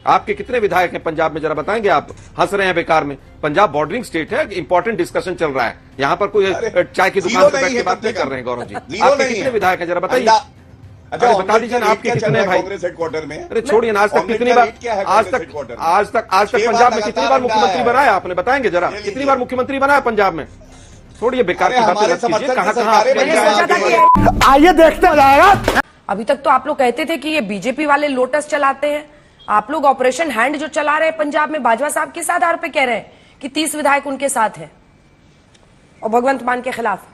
आपके कितने विधायक हैं पंजाब में, जरा बताएंगे आप? हंस रहे हैं बेकार में। पंजाब बॉर्डरिंग स्टेट है, इंपॉर्टेंट डिस्कशन चल रहा है यहाँ पर। कोई चाय की दुकान पर बैठ के बात नहीं कर रहे हैं गौरव जी। आपके कितने विधायक हैं जरा बताइए? अच्छा बता दीजिए ना आपके कितने भाई। कांग्रेस हेडक्वार्टर में? अरे छोड़िए ना, आज तक कितनी बार, आज तक पंजाब में कितनी बार मुख्यमंत्री बनाया आपने? बताएंगे जरा, कितनी बार मुख्यमंत्री बनाया पंजाब में? छोड़िए बेकार की बातें रख कीजिए। कहां आइए देखते जाएगा। अभी तक तो आप लोग कहते थे कि ये बीजेपी वाले लोटस चलाते हैं, आप लोग ऑपरेशन हैंड जो चला रहे हैं पंजाब में, बाजवा साहब किस आधार पे कह रहे हैं कि 30 विधायक उनके साथ हैं और भगवंत मान के खिलाफ?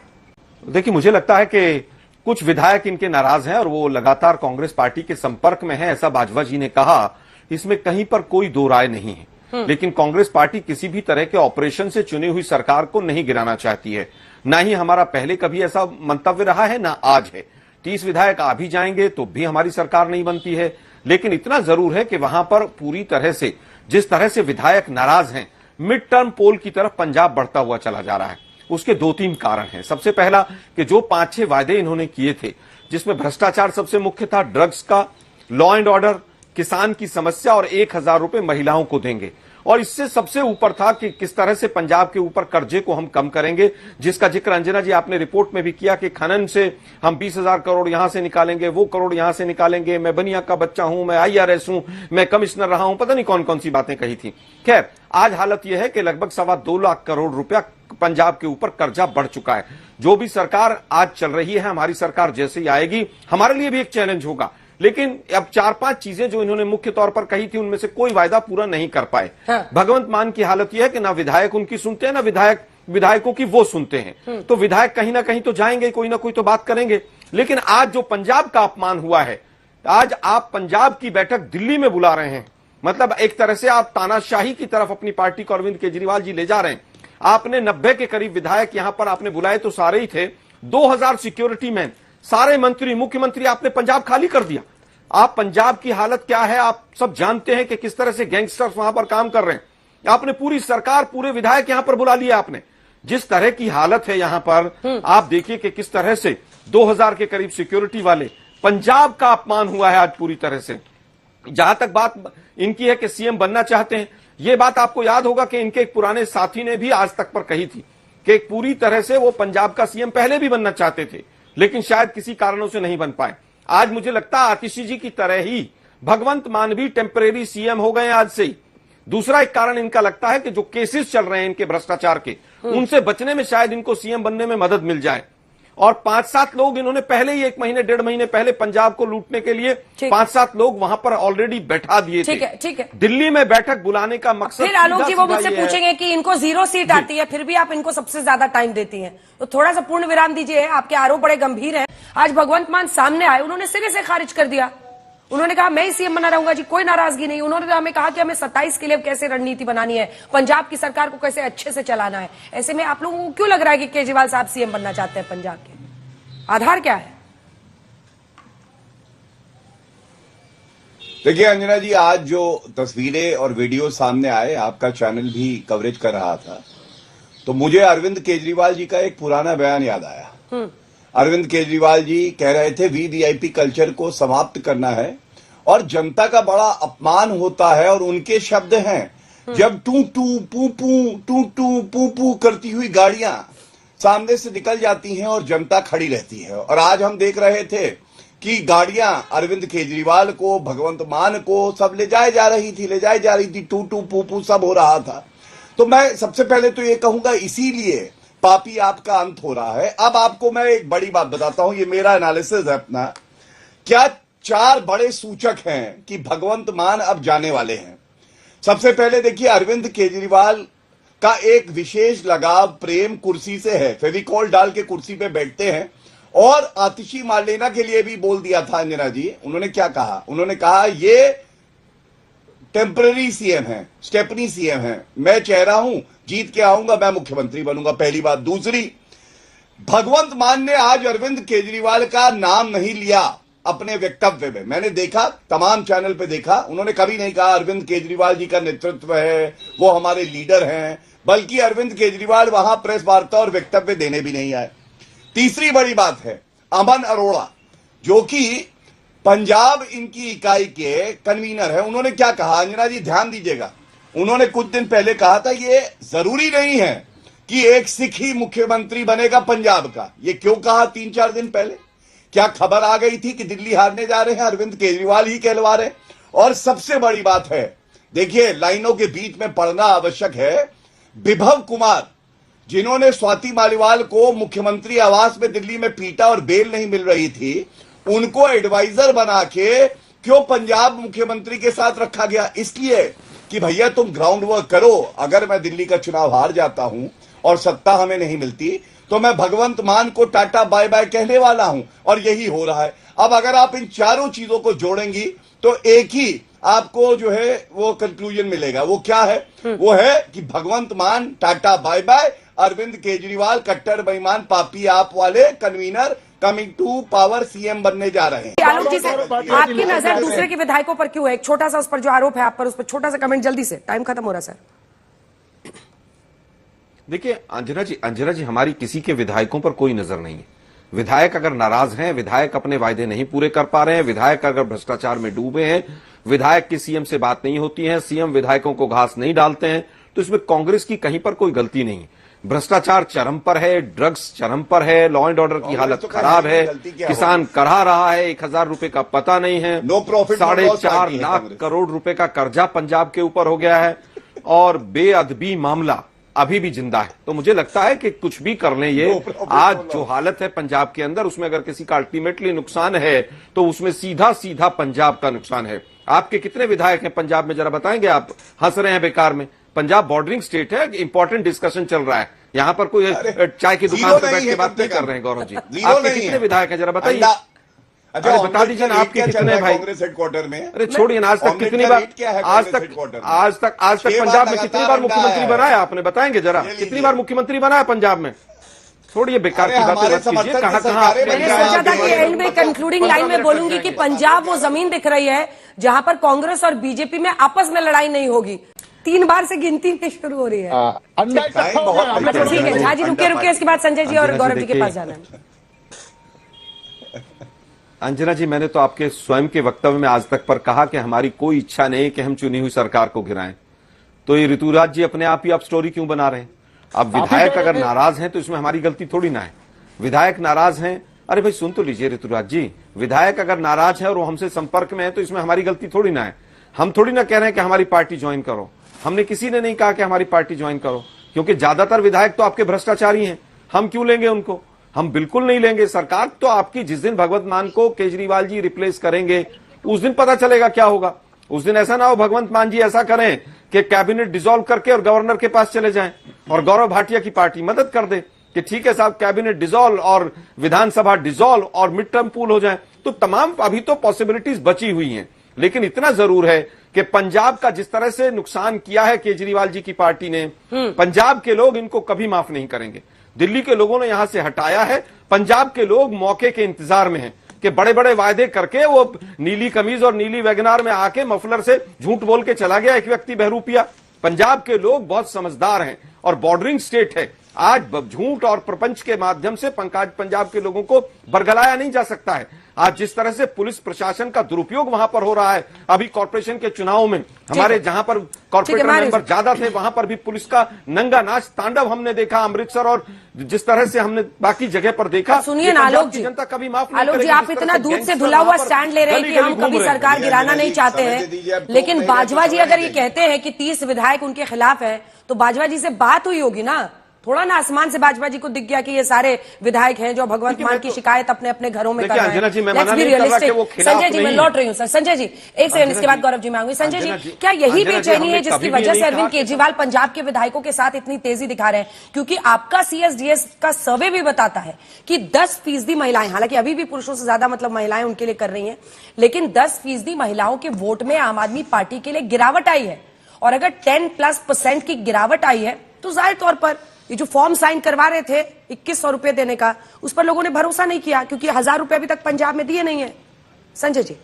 देखिए, मुझे लगता है कि कुछ विधायक इनके नाराज हैं और वो लगातार कांग्रेस पार्टी के संपर्क में हैं, ऐसा बाजवा जी ने कहा। इसमें कहीं पर कोई दो राय नहीं है। लेकिन कांग्रेस पार्टी किसी भी तरह के ऑपरेशन से चुनी हुई सरकार को नहीं गिराना चाहती है। ना ही हमारा पहले कभी ऐसा मंतव्य रहा है, ना आज है। 30 विधायक आ भी जाएंगे तो भी हमारी सरकार नहीं बनती है। लेकिन इतना जरूर है कि वहां पर पूरी तरह से, जिस तरह से विधायक नाराज हैं, मिड टर्म पोल की तरफ पंजाब बढ़ता हुआ चला जा रहा है। उसके 2-3 कारण हैं। सबसे पहला कि जो 5-6 वादे इन्होंने किए थे, जिसमें भ्रष्टाचार सबसे मुख्य था, ड्रग्स का, लॉ एंड ऑर्डर, किसान की समस्या और 1000 रुपए महिलाओं को देंगे, और इससे सबसे ऊपर था कि किस तरह से पंजाब के ऊपर कर्जे को हम कम करेंगे, जिसका जिक्र अंजना जी आपने रिपोर्ट में भी किया कि खनन से हम 20,000 करोड़ यहां से निकालेंगे, वो करोड़ यहां से निकालेंगे, मैं बनिया का बच्चा हूं, मैं IRS हूं, मैं कमिश्नर रहा हूं, पता नहीं कौन कौन सी बातें कही थी। खैर, आज हालत यह है कि लगभग 2.25 लाख करोड़ रुपया पंजाब के ऊपर कर्जा बढ़ चुका है। जो भी सरकार आज चल रही है, हमारी सरकार जैसे ही आएगी, हमारे लिए भी एक चैलेंज होगा। लेकिन अब 4-5 चीजें जो इन्होंने मुख्य तौर पर कही थी, उनमें से कोई वायदा पूरा नहीं कर पाए। हाँ। भगवंत मान की हालत यह है कि ना विधायक उनकी सुनते हैं, ना विधायकों की वो सुनते हैं। तो विधायक कहीं ना कहीं तो जाएंगे, कोई ना कोई तो बात करेंगे। लेकिन आज जो पंजाब का अपमान हुआ है, आज आप पंजाब की बैठक दिल्ली में बुला रहे हैं, मतलब एक तरह से आप तानाशाही की तरफ अपनी पार्टी को अरविंद केजरीवाल जी ले जा रहे हैं। आपने 90 के करीब विधायक यहां पर आपने बुलाए तो सारे ही थे, 2000 सिक्योरिटी मैन, सारे मंत्री, मुख्यमंत्री, आपने पंजाब खाली कर दिया। आप पंजाब की हालत क्या है आप सब जानते हैं कि किस तरह से गैंगस्टर्स वहां पर काम कर रहे हैं। आपने पूरी सरकार, पूरे विधायक यहां पर बुला लिया आपने। जिस तरह की हालत है यहां पर, आप देखिए कि किस तरह से 2000 के करीब सिक्योरिटी वाले, पंजाब का अपमान हुआ है आज पूरी तरह से। जहां तक बात इनकी है कि सीएम बनना चाहते हैं, यह बात आपको याद होगा कि इनके एक पुराने साथी ने भी आज तक पर कही थी कि पूरी तरह से वो पंजाब का सीएम पहले भी बनना चाहते थे, लेकिन शायद किसी कारणों से नहीं बन पाए। आज मुझे लगता है आतिशी जी की तरह ही भगवंत मान भी टेम्परेरी सीएम हो गए आज से ही। दूसरा एक कारण इनका लगता है कि जो केसेस चल रहे हैं इनके भ्रष्टाचार के, उनसे बचने में शायद इनको सीएम बनने में मदद मिल जाए। और 5-7 लोग इन्होंने पहले ही 1 महीने 1.5 महीने पहले पंजाब को लूटने के लिए 5-7 लोग वहां पर ऑलरेडी बैठा दिए थे। ठीक है। दिल्ली में बैठक बुलाने का मकसद, फिर आलोक जी वो मुझसे पूछेंगे कि इनको 0 सीट आती है, फिर भी आप इनको सबसे ज्यादा टाइम देती हैं, तो थोड़ा सा पूर्ण विराम दीजिए। आपके आरोप बड़े गंभीर हैं। आज भगवंत मान सामने आए, उन्होंने सिरे से खारिज कर दिया। उन्होंने कहा मैं ही सीएम बना रहूंगा जी, कोई नाराजगी नहीं। उन्होंने हमें कहा कि हमें 27 के लिए कैसे रणनीति बनानी है, पंजाब की सरकार को कैसे अच्छे से चलाना है। ऐसे में आप लोगों को क्यों लग रहा है कि केजरीवाल साहब सीएम बनना चाहते हैं पंजाब के? आधार क्या है? देखिए अंजना जी, आज जो तस्वीरें और वीडियो सामने आए, आपका चैनल भी कवरेज कर रहा था, तो मुझे अरविंद केजरीवाल जी का एक पुराना बयान याद आया। अरविंद केजरीवाल जी कह रहे थे VVIP कल्चर को समाप्त करना है और जनता का बड़ा अपमान होता है, और उनके शब्द हैं, जब टू टू पू पू टू टू पू पू करती हुई गाड़ियां सामने से निकल जाती हैं और जनता खड़ी रहती है। और आज हम देख रहे थे कि गाड़ियां अरविंद केजरीवाल को, भगवंत मान को सब ले जाई जा रही थी, टू टू पू पू सब हो रहा था। तो मैं सबसे पहले तो ये कहूंगा, इसीलिए पापी आपका अंत हो रहा है। अब आपको मैं एक बड़ी बात बताता हूं, ये मेरा एनालिसिस है अपना। क्या 4 बड़े सूचक हैं कि भगवंत मान अब जाने वाले हैं। सबसे पहले देखिए, अरविंद केजरीवाल का एक विशेष लगाव, प्रेम कुर्सी से है। फेविकॉल डाल के कुर्सी पे बैठते हैं। और आतिशी मार्लेना के लिए भी बोल दिया था अंजना जी। उन्होंने क्या कहा? उन्होंने कहा ये टेम्पररी सीएम है, स्टेपनी सीएम है, मैं कह रहा हूं जीत के आऊंगा, मैं मुख्यमंत्री बनूंगा। पहली बात। दूसरी, भगवंत मान ने आज अरविंद केजरीवाल का नाम नहीं लिया अपने वक्तव्य में। मैंने देखा, तमाम चैनल पे देखा, उन्होंने कभी नहीं कहा अरविंद केजरीवाल जी का नेतृत्व है, वो हमारे लीडर हैं, बल्कि अरविंद केजरीवाल वहां प्रेस वार्ता और वक्तव्य देने भी नहीं आए। तीसरी बड़ी बात है, अमन अरोड़ा, जो कि पंजाब इनकी इकाई के कन्वीनर है, उन्होंने क्या कहा अंजना जी ध्यान दीजिएगा। उन्होंने कुछ दिन पहले कहा था ये जरूरी नहीं है कि एक सिख ही मुख्यमंत्री बनेगा पंजाब का। ये क्यों कहा 3-4 दिन पहले? क्या खबर आ गई थी कि दिल्ली हारने जा रहे हैं? अरविंद केजरीवाल ही कहलवा रहे हैं। और सबसे बड़ी बात है, देखिए लाइनों के बीच में पढ़ना आवश्यक है, विभव कुमार जिन्होंने स्वाति मालीवाल को मुख्यमंत्री आवास में दिल्ली में पीटा और बेल नहीं मिल रही थी, उनको एडवाइजर बना के क्यों पंजाब मुख्यमंत्री के साथ रखा गया? इसलिए कि भैया तुम ग्राउंड वर्क करो। अगर मैं दिल्ली का चुनाव हार जाता हूं और सत्ता हमें नहीं मिलती तो मैं भगवंत मान को टाटा बाय बाय कहने वाला हूं, और यही हो रहा है। अब अगर आप इन चारों चीजों को जोड़ेंगी तो एक ही आपको जो है वो कंक्लूजन मिलेगा। वो क्या है? वो है कि Bhagwant Mann tata bye bye, Arvind Kejriwal कट्टर बेईमान पापी आप वाले convener coming to power CM बनने जा रहे हैं। आलोक जी से आपकी नजर दूसरे के विधायकों पर क्यों है? एक छोटा सा उस पर जो आरोप है आप पर, उस पर छोटा सा कमेंट जल्दी से, टाइम खत्म हो रहा है सर। देखिए अंजना जी हमारी किसी के विधायकों पर कोई नजर नहीं है। विधायक अगर नाराज हैं, विधायक अपने वायदे नहीं पूरे कर पा रहे हैं, विधायक अगर भ्रष्टाचार में डूबे हैं, विधायक की सीएम से बात नहीं होती है, सीएम विधायकों को घास नहीं डालते हैं, तो इसमें कांग्रेस की कहीं पर कोई गलती नहीं है। भ्रष्टाचार चरम पर है, ड्रग्स चरम पर है, लॉ एंड ऑर्डर की हालत खराब है, किसान करा रहा है, 1000 रुपए का पता नहीं है, 4.5 लाख करोड़ रुपए का कर्जा पंजाब के ऊपर हो गया है, और बेअदबी मामला अभी भी जिंदा है। तो मुझे लगता है कि कुछ भी कर लें, ये आज जो हालत है पंजाब के अंदर, उसमें अगर किसी का अल्टीमेटली नुकसान है तो उसमें सीधा सीधा पंजाब का नुकसान है। आपके कितने विधायक हैं पंजाब में, जरा बताएंगे? आप हंस रहे हैं बेकार में। पंजाब बॉर्डरिंग स्टेट है, इंपॉर्टेंट डिस्कशन चल रहा है यहाँ पर, कोई चाय की दुकान पर बैठ के बात नहीं कर रहे हैं। गौरव जी आपके कितने विधायक हैं, जरा बताइए। अच्छा बता दीजिए ना आपके कितने भाई कांग्रेस हेडक्वार्टर में? अरे छोड़िए ना, आज तक कितनी बार, आज तक पंजाब में कितनी बार मुख्यमंत्री बनाया आपने? बताएंगे जरा, कितनी बार मुख्यमंत्री बनाया पंजाब में? छोड़िए बेकार की बातें मत कीजिए। कहाँ मैंने सोचा था कि एंड में कंक्लूडिंग लाइन में बोलूंगी कि पंजाब वो जमीन दिख रही है जहां पर कांग्रेस और बीजेपी में आपस में लड़ाई नहीं होगी। 3 बार से गिनती में शुरू हो रही है। ठीक है झा जी, रुकिए, इसके बाद संजय जी और गौरव जी के पास जाना है। अंजना जी मैंने तो आपके स्वयं के वक्तव्य में आज तक पर कहा कि हमारी कोई इच्छा नहीं कि हम चुनी हुई सरकार को गिराएं। तो ये ऋतुराज जी अपने आप ही आप स्टोरी क्यों बना रहे हैं? अब विधायक अगर नाराज हैं तो इसमें हमारी गलती थोड़ी ना है। विधायक नाराज हैं, अरे भाई सुन तो लीजिए ऋतुराज जी, विधायक अगर नाराज है और वो हमसे संपर्क में है तो इसमें हमारी गलती थोड़ी ना है। हम थोड़ी ना कह रहे हैं कि हमारी पार्टी ज्वाइन करो, हमने किसी ने नहीं कहा कि हमारी पार्टी ज्वाइन करो, क्योंकि ज्यादातर विधायक तो आपके भ्रष्टाचारी हैं। हम क्यों लेंगे उनको? हम बिल्कुल नहीं लेंगे। सरकार तो आपकी जिस दिन भगवंत मान को केजरीवाल जी रिप्लेस करेंगे उस दिन पता चलेगा क्या होगा। उस दिन ऐसा ना हो भगवंत मान जी ऐसा करें कि कैबिनेट डिसॉल्व करके और गवर्नर के पास चले जाएं और गौरव भाटिया की पार्टी मदद कर दे कि ठीक है साहब कैबिनेट डिसॉल्व और विधानसभा डिसॉल्व और मिड टर्म पूल हो जाए। तो तमाम अभी तो पॉसिबिलिटीज बची हुई हैं, लेकिन इतना जरूर है कि पंजाब का जिस तरह से नुकसान किया है केजरीवाल जी की पार्टी ने, पंजाब के लोग इनको कभी माफ नहीं करेंगे। दिल्ली के लोगों ने यहां से हटाया है, पंजाब के लोग मौके के इंतजार में हैं कि बड़े बड़े वायदे करके वो नीली कमीज और नीली वैगनार में आके मफलर से झूठ बोल के चला गया एक व्यक्ति बहरूपिया। पंजाब के लोग बहुत समझदार हैं और बॉर्डरिंग स्टेट है। आज झूठ और प्रपंच के माध्यम से पंजाब के लोगों को बरगलाया नहीं जा सकता है। आज जिस तरह से पुलिस प्रशासन का दुरुपयोग वहां पर हो रहा है, अभी कॉर्पोरेशन के चुनाव में हमारे जहां पर कॉर्पोरेटर मेंबर ज्यादा थे वहां पर भी पुलिस का नंगा नाच तांडव हमने देखा अमृतसर, और जिस तरह से हमने बाकी जगह पर देखा। सुनिए ना आलोक जी, जनता कभी माफ आलोक जी आप इतना दूध से धुला हुआ स्टैंड ले रहे हैं कि हम कभी सरकार गिराना नहीं चाहते हैं, लेकिन बाजवा जी अगर ये कहते हैं कि 30 विधायक उनके खिलाफ है तो बाजवा जी से बात हुई होगी ना? थोड़ा ना आसमान से बाजवा जी को दिख गया कि ये सारे विधायक हैं जो भगवंत मान की शिकायत अपने अपने घरों में कर रहे हैं। संजय जी मैं लौट रही हूँ सर। संजय जी एक सेकंड, इसके बाद गौरव जी मांगूंगी। संजय जी क्या यही बेचैनी है जिसकी वजह से अरविंद केजरीवाल पंजाब के विधायकों के साथ इतनी तेजी दिखा रहे हैं? क्योंकि आपका CSDS का सर्वे भी बताता है कि 10% महिलाएं, हालांकि अभी भी पुरुषों से ज्यादा मतलब महिलाएं उनके लिए कर रही हैं, लेकिन 10% महिलाओं के वोट में आम आदमी पार्टी के लिए गिरावट आई है। और अगर 10+% की गिरावट आई है तो जाहिर तौर पर ये जो फॉर्म साइन करवा रहे थे 2100 रुपए देने का, उस पर लोगों ने भरोसा नहीं किया क्योंकि 1000 रुपए अभी तक पंजाब में दिए नहीं है। संजय जी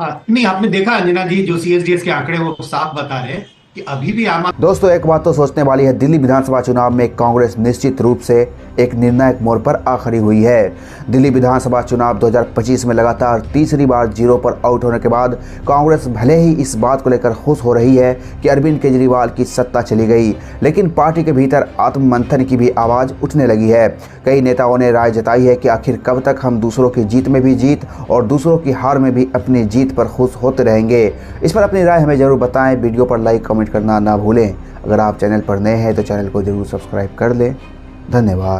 नहीं, आपने देखा अंजना जी जो CSDS के आंकड़े वो साफ बता रहे हैं कि अभी भी आम दोस्तों एक बात तो सोचने वाली है, दिल्ली विधानसभा चुनाव में कांग्रेस निश्चित रूप से एक निर्णायक मोड़ पर आ खड़ी हुई है। दिल्ली विधानसभा चुनाव 2025 में लगातार तीसरी बार जीरो पर आउट होने के बाद कांग्रेस भले ही इस बात को लेकर खुश हो रही है कि अरविंद केजरीवाल की सत्ता चली गई, लेकिन पार्टी के भीतर आत्ममंथन की भी आवाज़ उठने लगी है। कई नेताओं ने राय जताई है कि आखिर कब तक हम दूसरों की जीत में भी जीत और दूसरों की हार में भी अपनी जीत पर खुश होते रहेंगे। इस पर अपनी राय हमें जरूर बताएं। वीडियो पर लाइक कमेंट करना ना भूलें। अगर आप चैनल पर नए हैं तो चैनल को जरूर सब्सक्राइब कर लें। धन्यवाद।